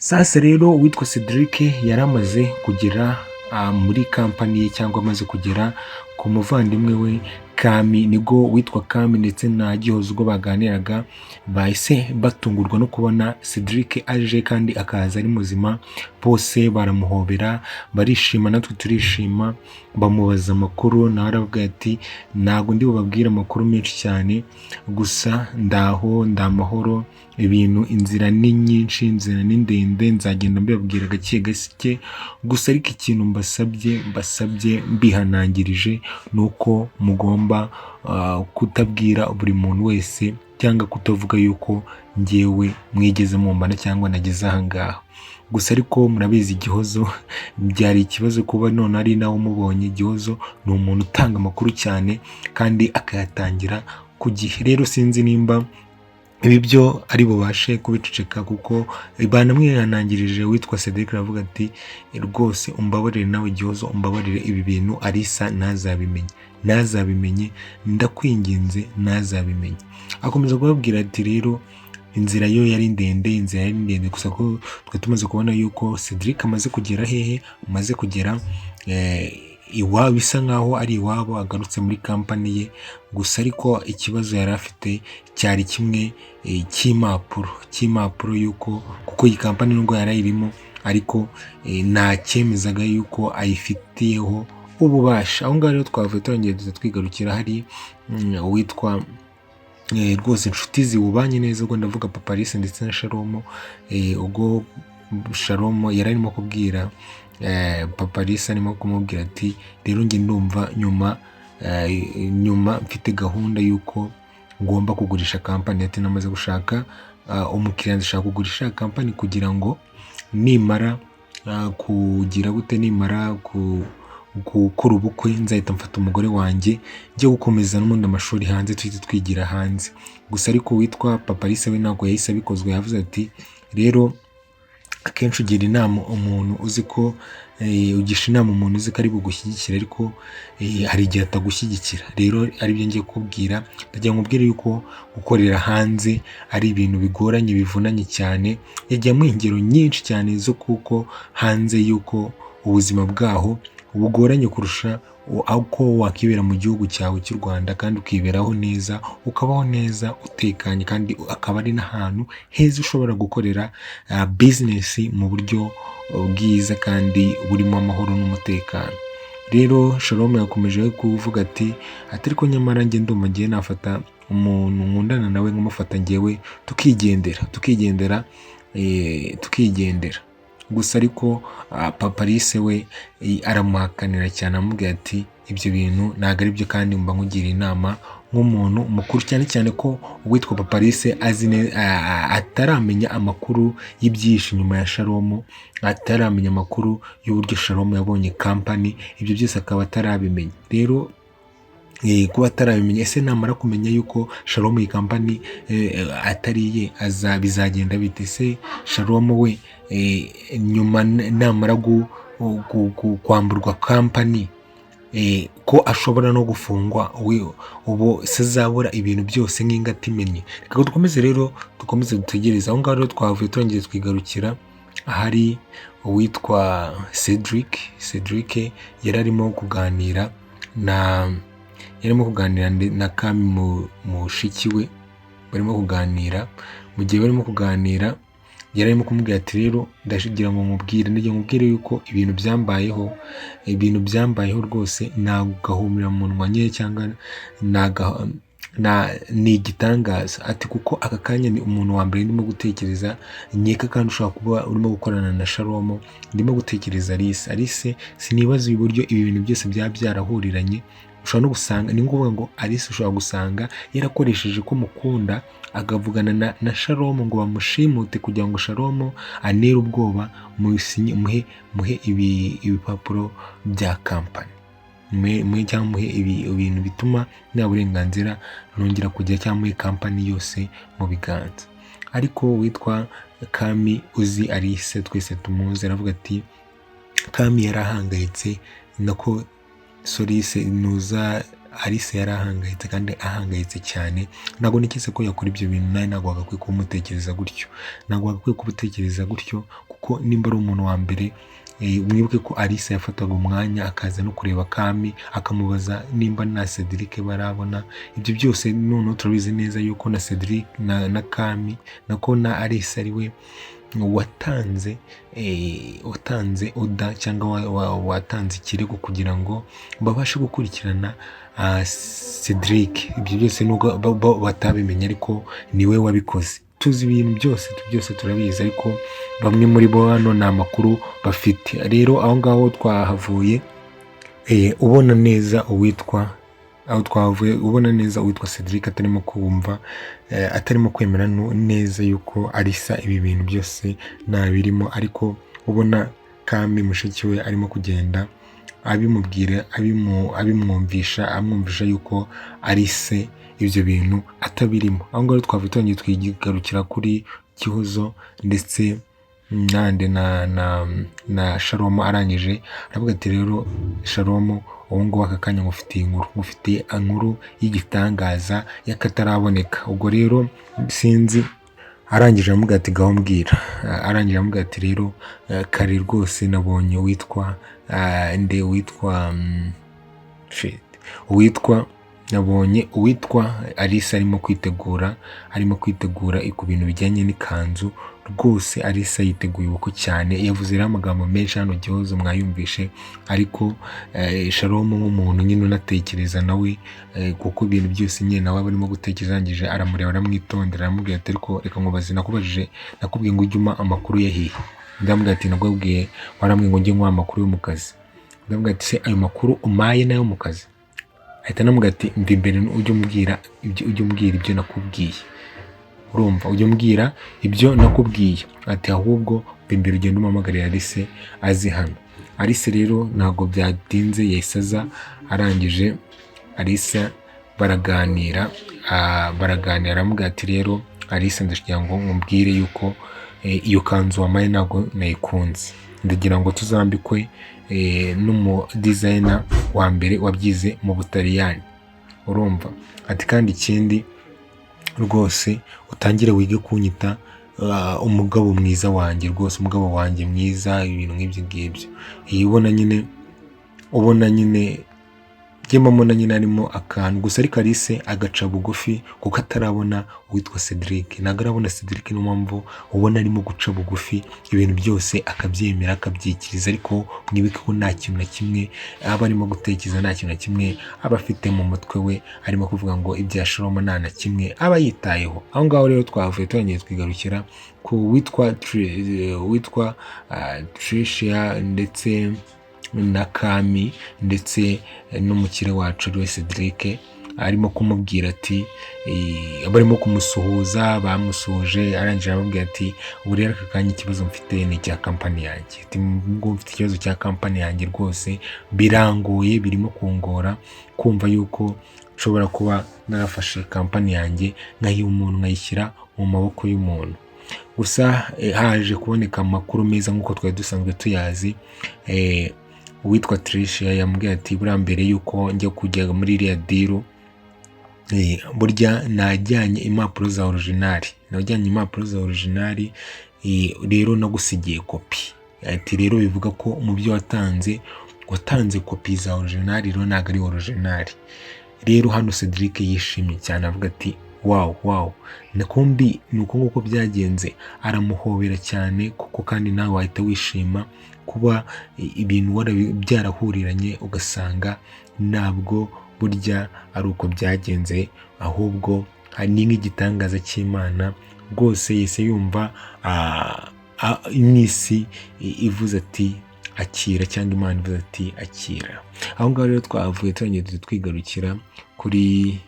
Sasa rero uwitwa Cedric yari amaze kugera muri kampani ye, cyangwa amaze kugera ku muvandimwe we Kami. Nibwo witwa Kami ndetse na Gihozo ubwo baganiraga bahise batungurwa no kubona Cedric aje kandi akaza ari muzima. Bose baramuhobera barishima, natwe turishima. Bamubaza amakuru, nawe aravuga ati ntabwo ndi bubabwire amakuru menshi cyane, gusa ndaho ndamahoro, ibintu inzira ni nyinshi, inzira ni ndende, nzagenda mbibabwira gake gake, gusa ariko ikintu mbasabye mbihanangirije ni uko mugomba kutabwira buri muntu wese, cyangwa kutavuga yuko ngewe mwigeze mumbana cyangwa nageze ahangaha. Gusa ariko murabizi Gihozo byari ikibazo kuba none ari nawe umubonye. Gihozo ni umuntu utanga amakuru cyane kandi akayatangira ku gihe. Rero sinzi nimba ibi byo ari bubashe kubiceceka, kuko banamwihanangirije witwa Cedric aravuga ati rwose umbabarire nawe Gihozo, umbabarire ibi bintu Alisa ntazabimenye, ndakwinginze ntazabimenye. Akomeza kubabwira ati rero inzira yo yari ndende, gusa ko twe tumaze kubona yuko Cedric amaze kugera hehe, amaze kugera iwabo, bisa nkaho ari iwabo, agarutse muri kampani ye. Gusa ariko ikibazo yari afite cyari kimwe cy'impapuro yuko, kuko iyi kampani nubwo yari ayirimo ariko nta cyemezaga yuko ayifitiyeho ububasha. Aho ngaho rero twavuye turongera twigarukira hari uwitwa rwose inshuti ziwubanye neza, ubwo ndavuga Papa Alice ndetse na Sharomo. Ubwo Sharomo yari arimo kubwira Papa Alice, arimo kumubwira ati rero njye ndumva nyuma mfite gahunda y'uko ngomba kugurisha kampani. Ati namaze gushaka umukiriya, ndashaka kugurisha kampani kugira ngo nimara gukora ubukwe nzahita mfata umugore wanjye njye gukomeza n'ubundi amashuri hanze, tuhite twigira hanze. Gusa ariko witwa Papa Alice we ntabwo yahise abikozwe. Yavuze ati rero akenshi ugira inama umuntu uzi ko ugisha inama umuntu uzi ko ari bugushyigikira, ariko hari igihe atagushyigikira. Rero aribyo ngiye kukubwira, ndagira ngo ubwire yuko gukorera hanze ari ibintu bigoranye, bivunanye cyane. Yagiye amuha ingero nyinshi cyane zo kuko hanze yuko ubuzima bwaho bugoranye kurusha uko wakibera mu gihugu cyawe cy'u Rwanda, kandi ukiberaho neza, ukabaho neza utekanye, kandi akaba ari n'ahantu heza ushobora gukorera bizinesi mu buryo bwiza kandi burimo amahoro n'umutekano. Rero Shalom yakomeje kuvuga ati ariko nyamara njye ndumva ngiye nafata umuntu nkundana nawe nkamufata ngewe tukigendera. Gusa ariko Papa Alice we aramuhakanira cyane, amubwira ati ibyo bintu ntabwo ari byo, kandi mba nkugira inama nk'umuntu mukuru, cyane cyane ko uwitwa Papa Alice ataramenya amakuru y'ibyinshi nyuma ya Sharomo, ataramenya amakuru y'uburyo Sharomo yabonye kampani. Ibyo byose akaba atarabimenya. Rero kuba atarabimenya, ese namara kumenya yuko Sharomo iyi kampani atari iye, bizagenda bite? Se Sharomo we nyuma namara kwamburwa kampani ko ashobora no gufungwa, ubu se azabura ibintu byose nk'ingata imenye? Reka dukomeze dutegereze. Aho ngaho rero twavuye turongera twigarukira ahari uwitwa Cedric yari arimo kuganira na Kami mushiki we. Barimo kuganira, mu gihe barimo kuganira yari arimo kumubwira ati rero ndagira ngo nkubwire yuko ibintu byambayeho rwose nagahumira mu munwa nye, cyangwa ni igitangaza. Ati kuko aka kanya ni umuntu wa mbere ndimo gutekereza nkeka, kandi ushobora kuba urimo gukorana na Sharomo. Ndimo gutekereza Alice, sinibaza uburyo ibi bintu byose byaba byarahuriranye. Ushobora no gusanga ni ngombwa ngo Alice ushobora gusanga yarakoresheje ko mukunda, agavugana na Sharomo ngo bamushimute kugira ngo Sharomo anere ubwoba, muhe ibipapuro bya kampani, cyangwa muhe ibintu bituma nta burenganzira nongera kujya, cyangwa muhe kampani yose mu biganza. Ariko witwa Kami uzi Alice twese tumuzi aravuga ati Kami yarahangayitse, nako Alice yari ahangayitse, kandi ahangayitse cyane. Ntabwo niketse ko yakora ibyo bintu, nawe ntabwo wagakwiye kumutekereza gutyo, kuko ko nimba ari umuntu wa mbere mwibuke ko Alice yafataga umwanya akaza no kureba Kami akamubaza nimba na Cedric barabona. Ibyo byose none turabizi neza yuko na Cedric na Kami nako na Alice ari we watanze oda cyangwa watanze ikirego kugira ngo babashe gukurikirana Cedric. Ibyo byose nubwo batabimenya ariko niwe wabikoze. Tuzi ibintu byose turabizi, ariko bamwe muri bo hano nta makuru bafite. Rero aho ngaho twahavuye ubona neza uwitwa Cedric atarimo kumva atarimo kwemera neza yuko Alisa ibi bintu byose nta birimo, ariko ubona Kami mushiki we arimo kugenda abimubwira amwumvisha yuko Alice ibyo bintu atabirimo. Aho ngaho twavuye twigarukira kuri Gihozo ndetse nande na Shalomo arangije aravuga ati rero Shalomo ubu ngubu aka kanya ngufitiye inkuru y'igitangaza y'akataraboneka. Ubwo rero sinzi, arangije aramubwira ati gaho mbwira. Arangije aramubwira ati rero kare rwose nabonye nabonye uwitwa Alice arimo kwitegura ku bintu bijyanye n'ikanzu. Rwose Alice yiteguye ubukwe cyane, yavuze rero amagambo menshi hano Gihozo mwayumvishe, ariko Shalomo nk'umuntu nyine unatekereza nawe kuko ibintu byose nyine nawe barimo gutekereza, arangije aramureba aramwitondera aramubwira ati ariko reka nkubaze, nakubwiye ngo ujye umpa amakuru yahiye. Ndamubwira ati nagubwiye warambwiye ngo njye nk'uha amakuru yo mu kazi. Ndamubwira ati se ayo makuru umaye nayo mu kazi? Ahita anamubwira ati mva imbere ujye umbwira ibyo nakubwiye. Urumva, ujye umbwira ibyo nakubwiye. Ati ahubwo mva imbere ugenda umuhamagarira Alice azi hano. Alice rero ntabwo byatinze yahise aza, arangije Alice baraganira aramubwira ati rero Alice ndagira ngo nkubwire yuko iyo kanzu wamaye ntabwo nayikunze, ndagira ngo tuzambikwe n'umu designer wa mbere wabyize mu Butaliyani. Urumva, ati kandi ikindi rwose utangire wige kunyita umugabo mwiza wanjye, rwose umugabo wanjye mwiza, ibintu nk'ibyo ngibyo. Ubona nyine Gemamona nyine arimo akantu gusa, ariko Alice agaca bugufi kuko atarabona uwitwa Cedric. Ntabwo arabona Cedric, niyo mpamvu ubona arimo guca bugufi ibintu byose akabyemera akabyikiriza, ariko mwibuke ko nta kintu na kimwe aba arimo gutekereza, nta kintu na kimwe aba afite mu mutwe we, arimo kuvuga ngo ibya Shalomo nta na kimwe aba yitayeho. Aho ngaho rero twavuye turangiye twigarukira ku witwa Tricia ndetse na Kami ndetse n'umukire wacu ariwe Cedric, arimo kumubwira ati barimo kumusuhuza, bamusuhuje. Arangije aramubwira ati ubu rero aka kanya ikibazo mfite ni icya kampani yanjye. Ati ngo mfite ikibazo cya kampani yanjye, rwose birangoye, birimo kungora kumva yuko nshobora kuba narafashe kampani yanjye nkayiha umuntu, nkayishyira mu maboko y'umuntu. Gusa haje kuboneka amakuru meza nk'uko twari dusanzwe tuyazi. Uwitwa Tricia yambwiye ati buriya mbere yuko njya kujya muri iriya diru burya najyanye impapuro za originali, rero nagusigiye kopi. Ati rero bivuga ko mu byo watanze kopi za originali, rero ntabwo ari originali. Rero hano Cedric yishimye cyane avuga ati wow, nakumbi ni uko nguko byagenze. Aramuhobera cyane kuko kandi nawe wahita wishima kuba ibintu byarahuriranye ugasanga ntabwo burya ari uko byagenze, ahubwo ni nk'igitangaza cy'Imana. Rwose yese yumva imisi ivuze ati akira, cyangwa Imana ivuze ati akira. Aho ngaho rero twavuye turangiye twigarukira kuri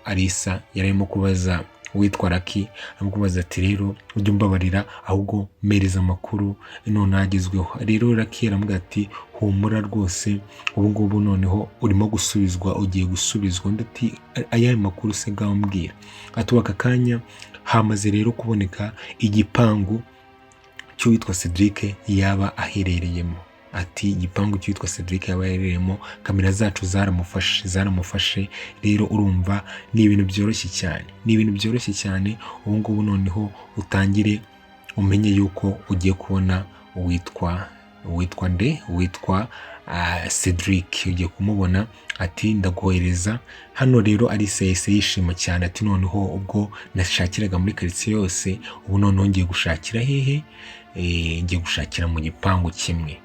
Alice yarimo kubaza witwa Lucky, amukubaza ati rero ujye umbabarira ahubwo mereza amakuru none agezweho. Rero Lucky aramubwira ati humura rwose ubu ngubu noneho urimo gusubizwa, ugiye gusubizwa. Ndati ayahe makuru se ngaho mbwira. Ati aka kanya hamaze rero kuboneka igipangu cy'uwitwa Cedric yaba aherereyemo. ati igipangu cyitwa Cedric yaba yarereyemo, kamera zacu zaramufashe. Rero urumva ni ibintu byoroshye cyane. Ubu ngubu noneho utangire umenye yuko ugiye kubona uwitwa Cedric, ugiye kumubona. Ati ndaguhereza hano. Rero Alice yahise yishima cyane, ati noneho ubwo nashakiraga muri quartier yose, ubu noneho ngiye gushakira hehe? Ngiye gushakira mu gipangu kimwe.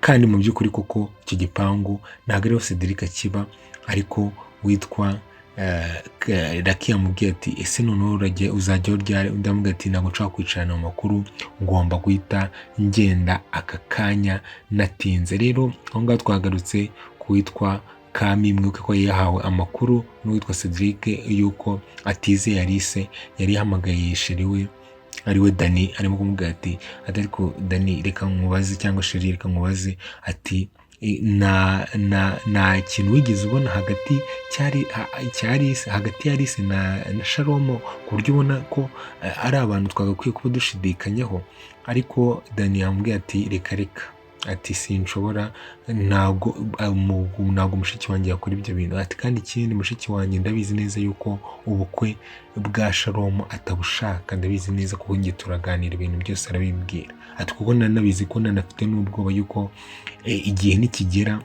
Kandi mu by'ukuri koko icyo gipangu ntabwo ariho Cedric akiba, ariko witwa Lucky yamubwiye ati ese noneho uzajya ryari? Ndamubwira ati ntabwo nshobora kwicarana mu makuru, ngomba guhita ngenda aka kanya natinze. Rero aho ngaho twagarutse ku witwa Kami, mwibuke ko yahawe amakuru n'uwitwa Cedric yuko atizeye Alice. yari yahamagaye sheri we ariwe Dani, arimo kumubwira ati ariko Dani reka nkubaze, cyangwa sheri reka nkubaze, ati nta kintu wigeze ubona hagati ya Alice na Sharomo ku buryo ubona ko ari abantu twagakwiye kuba dushidikanyaho? Ariko Dani yamubwiye ati reka, ati sinshobora, ntabwo mushiki wanjye yakora ibyo bintu. Ati kandi ikindi, mushiki wanjye ndabizi neza yuko ubukwe bwa Sharomo atabushaka, ndabizi neza kuko njye turaganira ibintu byose arabibwira. Ati kuko nanabizi ko nanafite n'ubwoba yuko igihe nikigera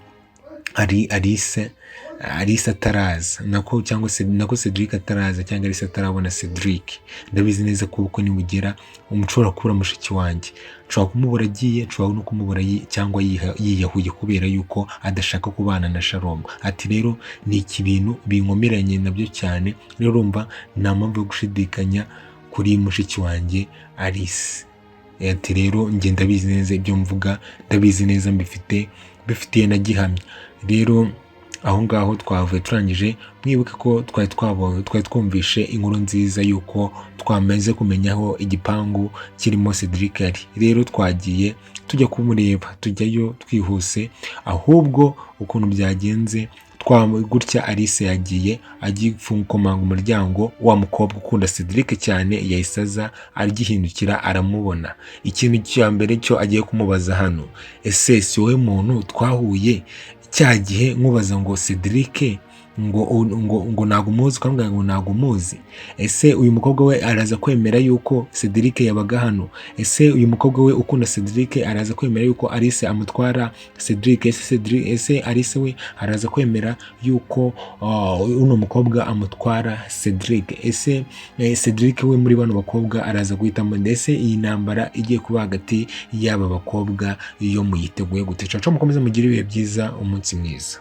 Alice ataraza, cyangwa Cedric ataraza, cyangwa Alice atarabona Cedric, ndabizi neza ko ubukwe nibugera umushobora kubura mushiki wanjye. Nshobora kumubura agiye, nshobora no kumubura cyangwa yiyahuye kubera yuko adashaka kubana na Sharomo. Ati rero ni ibintu binkomeranye nabyo cyane. Rero urumva nta mpamvu yo gushidikanya kuri mushiki wanjye Alice. Ati rero njye ndabizi neza ibyo mvuga, ndabizi neza mbifitiye na gihamya. Rero aho ngaho twavuye turangije. Mwibuke ko twari twumvishe inkuru nziza yuko twamaze kumenya aho igipangu kirimo Cedric ari. Rero twagiye tujya kumureba, tujyayo twihuse. Ahubwo ukuntu byagenze, gutya Alice yagiye agikomanga umuryango, wa mukobwa ukunda Cedric cyane yahise aza agihindukira aramubona. Ikintu cya mbere cyo agiye kumubaza hano, ese si wowe muntu twahuye cya gihe nkubaza ngo Cedric ngo ntabwo umuzi, ukamubwira ngo ntabwo umuzi? Ese uyu mukobwa we araza kwemera yuko Cedric yabaga hano? Ese uyu mukobwa we ukunda Cedric araza kwemera yuko Alice amutwara Cedric? Ese Alice we araza kwemera yuko uno mukobwa amutwara Cedric? Ese Cedric we muri bano bakobwa araza guhitamo? Ndetse iyi ntambara igiye kuba hagati y'aba bakobwa iyo muyiteguye gute? Mukomeze mugire ibihe byiza, umunsi mwiza.